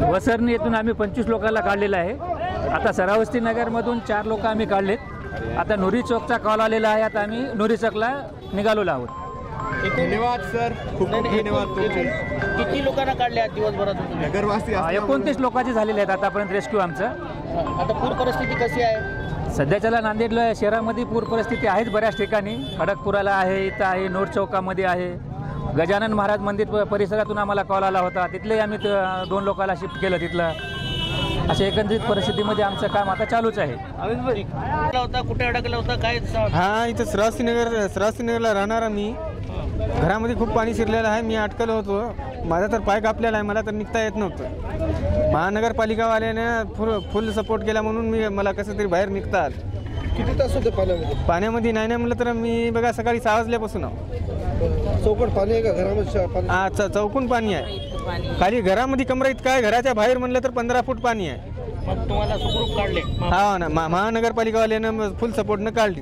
वसरणी येथून आम्ही 25 लोकांना काढलेलं आहे। आता सरावस्ती नगरमधून 4 लोक आम्ही काढलेत। आता नुरी चौकचा कॉल आलेला आहे, आता आम्ही नुरी चौकला निघालेलो आहोत। धन्यवाद सर, खूप धन्यवाद तुमचे। किती लोकांना काढले आज दिवसभरात? नगरवासी 29 लोकांचे झालेले आहेत आतापर्यंत रेस्क्यू आमचं। आता पूर परिस्थिती कशी आहे? सध्याच्याला नांदेड शहरामध्ये पूर परिस्थिती आहेच बऱ्याच ठिकाणी। खडकपुराला आहे, इथं आहे, नोर चौकामध्ये आहे। गजानन महाराज मंदिर परिसरातून आम्हाला कॉल आला होता, तिथले आम्ही 2 लोकांना शिफ्ट केलं तिथलं। अशा एकंदरीत परिस्थितीमध्ये आमचं काम आता चालूच आहे। होता कुठे अडकला होता काय? हा, इथं श्रावस्तीनगरला राहणारा मी। घरामध्ये खूप पाणी शिरलेलं आहे, मी अटकलो होतो। माझा तर पाय कापलेला आहे, मला तर निघता येत नव्हतं। महानगरपालिकावाल्याने फुल सपोर्ट केला म्हणून मला कसं तरी बाहेर निघता आलं। किती तास होते पाण्यामध्ये नाही म्हणलं तर मी बघा सकाळी 6 वाजल्यापासून चौकट पाणी आहे का घरामध्ये? चौकून पाणी आहे, खाली घरामध्ये कमरा इतका आहे, घराच्या बाहेर म्हणलं तर 15 फूट पाणी आहे। मग तुम्हाला सुखरूप काढले? हा ना, महानगरपालिकावाल्यानं फुल सपोर्टनं काढली।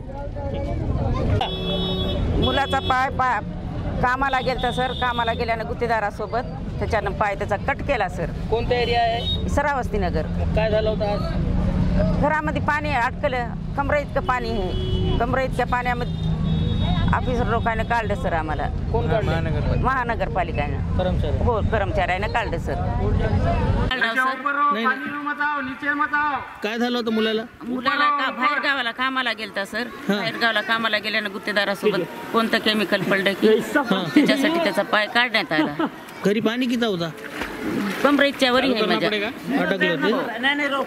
मुलाचा पाय कामाला गेलता सर, कामाला गेल्यानं गुत्तेदारासोबत त्याच्यानं पाय त्याचा कट केला सर। कोणता एरिया आहे? सरावस्ती नगर। काय झालं होतं आज? घरामध्ये पाणी अटकलं, कमरा इतकं पाणी आहे। कमरा इतक्या पाण्यामध्ये ऑफिसर लोकांनी काढलं सर आम्हाला। कोण काढलं? महानगरपालिकेनं। कर्मचारी? हो, कर्मचाऱ्यानं काढलं सर। काय झालं होतं मुलाला? मुलाला बाहेर गावाला कामाला गेलता सर। बाहेर गावाला कामाला गेल्यानं गुत्तेदारासोबत कोणतं केमिकल पडलं की त्याच्यासाठी त्याचा पाय काढण्यात आला। घरी पाणी किती होता? कमरेच्या वरी आहे माझ्या। अटकले होते?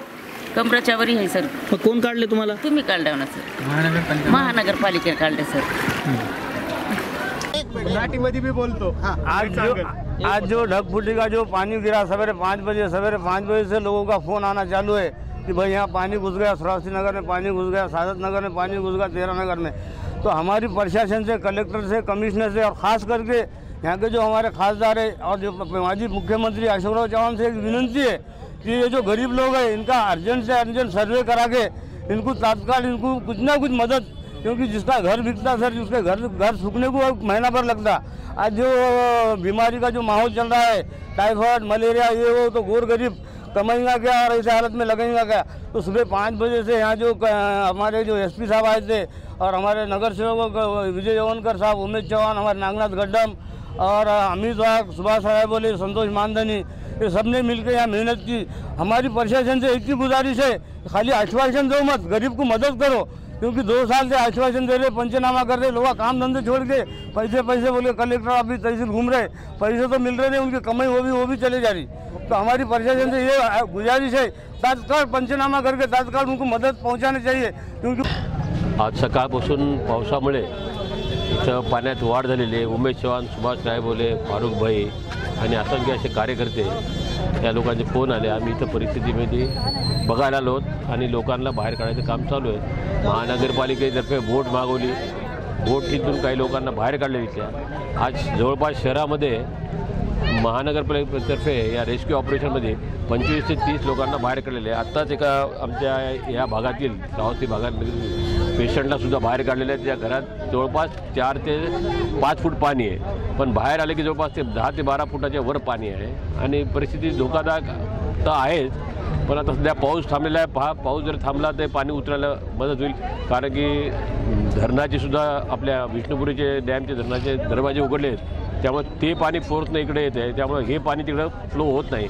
कमरेच्या वरी आहे सर। मग कोण काढले तुम्हाला? तुम्ही काढलं ना सर, महानगरपालिकेने काढले सर। मराठीमध्ये भी बोलतो। आज जो ढकफुटी का जो पानी गिरा सवेरे 5 बजे से लोगों का फोन आना चालू है कि भाई यहाँ पानी घुस गया, श्रावस्ती नगर में पानी घुस गया, सादत नगर में पानी घुस गया, तेरा नगर में। तो हमारी प्रशासन से, कलेक्टर से, कमिश्नर से और ख़ास करके यहाँ के जो हमारे खासदार है और जो माजी मुख्यमंत्री अशोक चौहान से एक विनंती है कि ये जो गरीब लोग हैं इनका अर्जेंट से अर्जेंट सर्वे करा के इनको तत्काल इनको कुछ ना कुछ मदद, क्योंकि जिसका घर बिकता सर, जिसके घर सूखने को महीना भर लगता। आज जो बीमारी का जो माहौल चल रहा है, टाइफाइड, मलेरिया, ये वो, तो गोर गरीब कमाएंगा क्या और ऐसे हालत में लगेगा क्या? तो सुबह 5 बजे से यहाँ जो हमारे जो एसपी साहब आए थे और हमारे नगर सेवक विजय यवनकर साहब, उमेश चौहान, हमारे नागनाथ गड्डम और अमित वाघ, सुभाष रायबोले, संतोष मानधनी, ये सब ने मिलकर यहाँ मेहनत की। हमारी प्रशासन से एक ही गुजारिश है, खाली आश्वासन दो मत, गरीब को मदद करो। क्योंकि 2 साल से आश्वासन दे रहे, पंचनामा कर रहे, लोग काम धंधे छोड़ के पैसे बोले, कलेक्टर अभी तहसील घूम रहे, पैसे तो मिल रहे नहीं, उनकी कमाई वो भी चले जा रही। तो हमारी प्रशासन से ये गुजारिश है, तत्काल पंचनामा करके तत्काल उनको मदद पहुँचानी चाहिए। क्योंकि आज सकाळपासून पावसामुळे इथं पाण्यात वाढ झालेली आहे। उमेश चव्हाण, सुभाष रायबोले, फारुख भाई आणि असंख्य असे कार्यकर्ते, या लोकांचे फोन आले। आम्ही इथं परिस्थितीमध्ये बघायला आलो आणि लोकांना बाहेर काढायचं काम चालू आहे। महानगरपालिकेतर्फे बोट मागवली, बोट तिथून काही लोकांना बाहेर काढले तिथल्या। आज जवळपास शहरामध्ये महानगरपालिकेतर्फे या रेस्क्यू ऑपरेशनमध्ये 25 ते 30 लोकांना बाहेर काढलेले आहे। आत्ताच एका आमच्या या भागातील श्रावस्ती भागातील पेशंटला सुद्धा बाहेर काढलेले आहेत। त्या घरात जवळपास 4 ते 5 फूट पाणी आहे, पण बाहेर आले की जवळपास ते 10 ते 12 फुटाच्या वर पाणी आहे आणि परिस्थिती धोकादायक तर आहेच। पण आता सध्या पाऊस थांबलेला आहे, पाऊस जर थांबला तर पाणी उतरायला मदत होईल, कारण की धरणाचे सुद्धा आपल्या विष्णुपुरीचे डॅमचे धरणाचे दरवाजे उघडले आहेत, त्यामुळे ते पाणी फोर्सनं इकडे येत आहे, त्यामुळे हे पाणी तिकडं फ्लो होत नाही।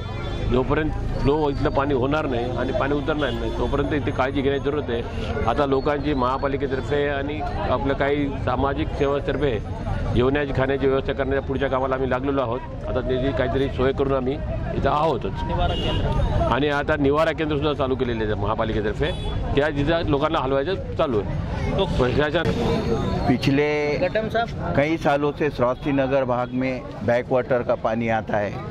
जोपर्यंत फ्लो इथलं पाणी होणार नाही आणि पाणी उतरणार नाही तोपर्यंत इथे काळजी घेण्याची जरूरत आहे। आता लोकांची महापालिकेतर्फे आणि आपल्या काही सामाजिक सेवातर्फे जेवणाची खाण्याची व्यवस्था करण्याच्या पुढच्या कामाला आम्ही लागलेलो आहोत। आता त्याची काहीतरी सोय करून आम्ही इथं आहोतच आणि आता निवारा केंद्रसुद्धा चालू केलेले आहे महापालिकेतर्फे, त्या जिथं लोकांना हलवायचं चालू है। प्रशासन पिछले कई सालों से श्रावस्ती नगर भाग में बैक वाटर का पानी आता है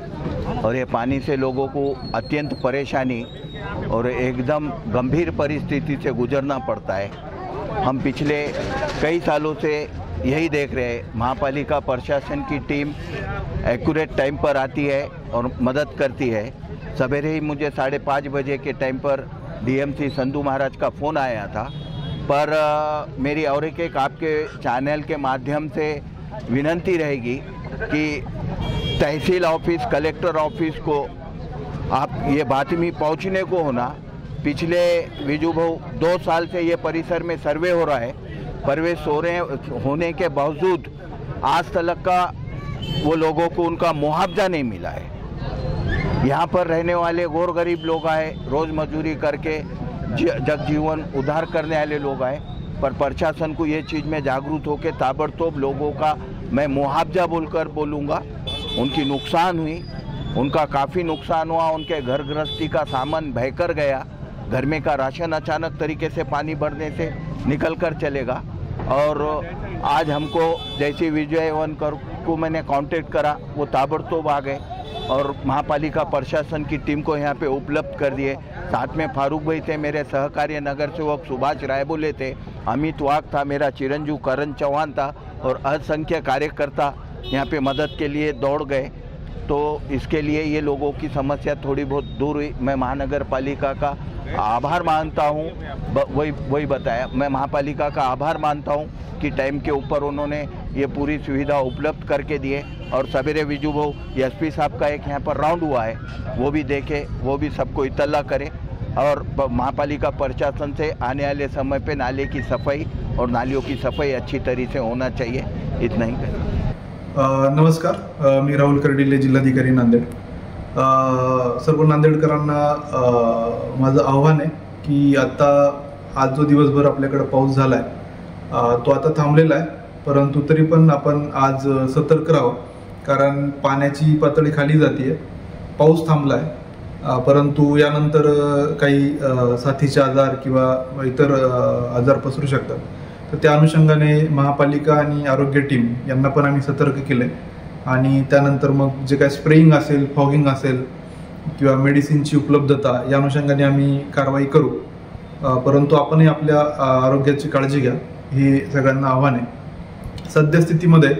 और ये पानी से लोगों को अत्यंत परेशानी और एकदम गंभीर परिस्थिति से गुजरना पड़ता है। हम पिछले कई सालों से यही देख रहे हैं, महापालिका प्रशासन की टीम एक्यूरेट टाइम पर आती है और मदद करती है। सवेरे ही मुझे 5:30 बजे के टाइम पर डीएमसी संधू महाराज का फ़ोन आया था, पर मेरी और एक आपके चैनल के माध्यम से विनंती रहेगी कि तहसील ऑफिस, कलेक्टर ऑफिस को आप ये बातमी पहुंचने को होना। पिछले विजू भाऊ 2 साल से ये परिसर में सर्वे हो रहा है, प्रवेश हो रहे होने के बावजूद आज तक का वो लोगों को उनका मुआवजा नहीं मिला है। यहाँ पर रहने वाले गौर गरीब लोग आए, रोज़ मजदूरी करके जगजीवन उद्धार करने वाले लोग आए, पर प्रशासन को ये चीज़ में जागरूक होकर ताबड़तोब लोगों का मैं मुआवजा बोलकर बोलूँगा। उनकी नुकसान हुई, उनका काफ़ी नुकसान हुआ, उनके घर गृहस्थी का सामान बहकर गया, घर में का राशन अचानक तरीके से पानी भरने से निकल कर चलेगा। और आज हमको जैसे विजय वनकर को मैंने कांटेक्ट करा, वो ताबड़तोब आ गए और महापालिका प्रशासन की टीम को यहाँ पे उपलब्ध कर दिए। साथ में फारूक भाई थे, मेरे सहकार्य नगर सेवक सुभाष रायबोले थे, अमित वाघ था, मेरा चिरंजीव करण चौहान था और असंख्य कार्यकर्ता यहाँ पे मदद के लिए दौड़ गए। तो इसके लिए ये लोगों की समस्या थोड़ी बहुत दूर हुई। मैं महानगर पालिका का आभार मानता हूँ, वही बताया, मैं महापालिका का आभार मानता हूँ कि टाइम के ऊपर उन्होंने ये पूरी सुविधा उपलब्ध करके दिए। और सवेरे विजू भाऊ एसपी साहब का एक यहाँ पर राउंड हुआ है, वो भी देखे, वो भी सबको इत्तला करे और महापालिका प्रशासन से आने वाले समय पे नाले की सफाई और नालियों की सफाई अच्छी तरीके से होना चाहिए। इतना ही करें। नमस्कार, मी राहुल कर्डिले, जिल्हाधिकारी नांदेड। सर्व नांदेडकरांना माझं आव्हान आहे की आता आज जो दिवसभर आपल्याकडे पाऊस झाला आहे तो आता थांबलेला आहे, परंतु तरी पण आपण आज सतर्क राहावं, कारण पाण्याची पातळी खाली जाते, पाऊस थांबला आहे, परंतु यानंतर काही साथीचे आजार किंवा इतर आजार पसरू शकतात। तर त्या अनुषंगाने महापालिका आणि आरोग्य टीम यांना पण आम्ही सतर्क केले आणि त्यानंतर मग जे काय स्प्रेइंग असेल, फॉगिंग असेल किंवा मेडिसिनची उपलब्धता या अनुषंगाने आम्ही कारवाई करू, परंतु आपणही आपल्या आरोग्याची काळजी घ्या, हे सगळ्यांना आव्हान आहे। सद्यस्थितीमध्ये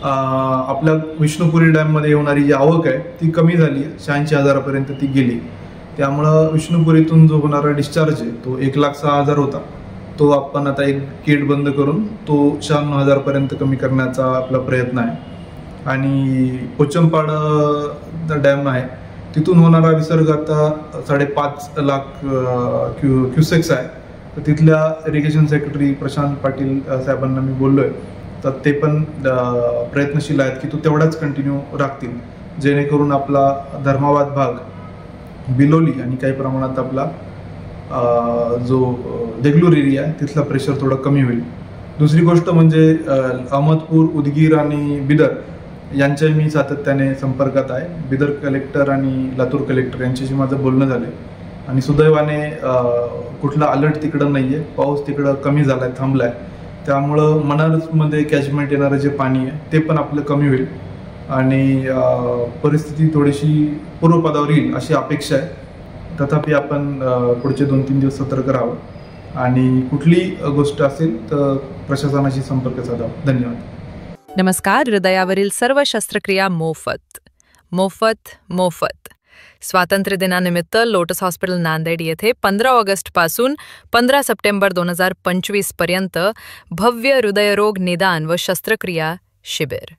आपल्या विष्णुपुरी डॅममध्ये होणारी जी आवक आहे ती कमी झाली, 86,000पर्यंत ती गेली। त्यामुळं विष्णुपुरीतून जो होणारा डिस्चार्ज आहे तो 1,06,000 होता, तो आपण आता एक गेट बंद करून तो 96,000पर्यंत कमी करण्याचा आपला प्रयत्न आहे। आणि पोचमपाड डॅम आहे तिथून होणारा विसर्ग आता 5.5 लाख क्युसेक्स आहे। तर तिथल्या इरिगेशन सेक्रेटरी प्रशांत पाटील साहेबांना मी बोललोय, तर ते पण प्रयत्नशील आहेत की तो तेवढाच कंटिन्यू राखतील, जेणेकरून आपला धर्माबाद भाग, बिलोली आणि काही प्रमाणात आपला जो देगलूर एरिया आहे तिथला प्रेशर थोडं कमी होईल। दुसरी गोष्ट म्हणजे अहमदपूर, उदगीर आणि बिदर यांच्याही मी सातत्याने संपर्कात आहे। बिदर कलेक्टर आणि लातूर कलेक्टर यांच्याशी माझं बोलणं झालं आणि सुदैवाने कुठला अलर्ट तिकडं नाही आहे, पाऊस तिकडं कमी झाला आहे, थांबला आहे। त्यामुळं मनारमध्ये कॅचमेंट येणारं जे पाणी आहे ते पण आपलं कमी होईल आणि परिस्थिती थोडीशी पूर्वपदावर येईल अशी अपेक्षा आहे। तथापि आपण पुढचे 2-3 दिवस सतर्क राहावं आणि कुठली गोष्ट असेल तर प्रशासनाशी संपर्क साधावा। धन्यवाद। नमस्कार, हृदयावरील सर्व शस्त्रक्रिया मोफत मोफत मोफत। स्वातंत्र्य दिनानिमित्त लोटस हॉस्पिटल नांदेड येथे 15 ऑगस्टपासून 15 सप्टेंबर 2025 पर्यंत भव्य हृदयरोग निदान व शस्त्रक्रिया शिबिर।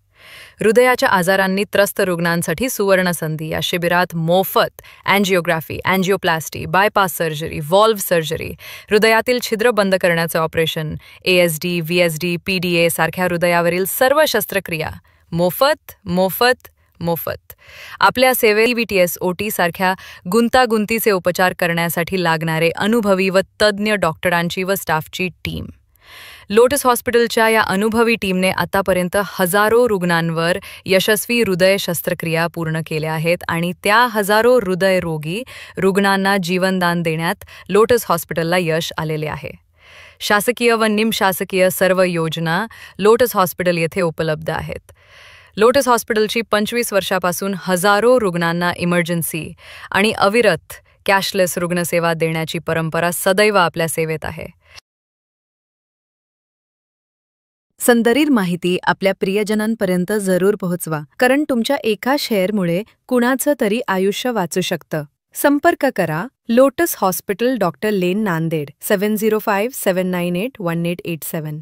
हृदयाच्या आजारांनी त्रस्त रुग्णांसाठी सुवर्ण संधी। या शिबिरात मोफत angiography, angioplasty, bypass surgery, valve surgery, हृदयातील छिद्र बंद करण्याचे ऑपरेशन, ASD, VSD, PDA सारख्या हृदयावरील सर्व शस्त्रक्रिया मोफत मोफत मोफत। आपल्या सेवेत VTS, OT सारख्या गुंतागुंतीचे उपचार करण्यासाठी लागणारे अनुभवी व तज्ज्ञ डॉक्टरांची व स्टाफची टीम। लोटस हॉस्पिटलच्या या अनुभवी टीमने आतापर्यंत हजारो रुग्णांवर यशस्वी हृदय शस्त्रक्रिया पूर्ण केल्या आहेत आणि त्या हजारो हृदयरोगी रुग्णांना जीवनदान देण्यात लोटस हॉस्पिटलला यश आलेले आहे। शासकीय व निमशासकीय सर्व योजना लोटस हॉस्पिटल येथे उपलब्ध आहेत। लोटस हॉस्पिटलची 25 वर्षापासून हजारो रुग्णांना इमर्जन्सी आणि अविरत कॅशलेस रुग्णसेवा देण्याची परंपरा सदैव आपल्या सेवेत आहे। संदर्भित माहिती आपल्या प्रियजनांपर्यंत जरूर पोहोचवा, कारण तुमच्या एका शेअरमुळे कुणाचं तरी आयुष्य वाचू शकतं। संपर्क करा लोटस हॉस्पिटल, डॉक्टर लेन, नांदेड 7057981887।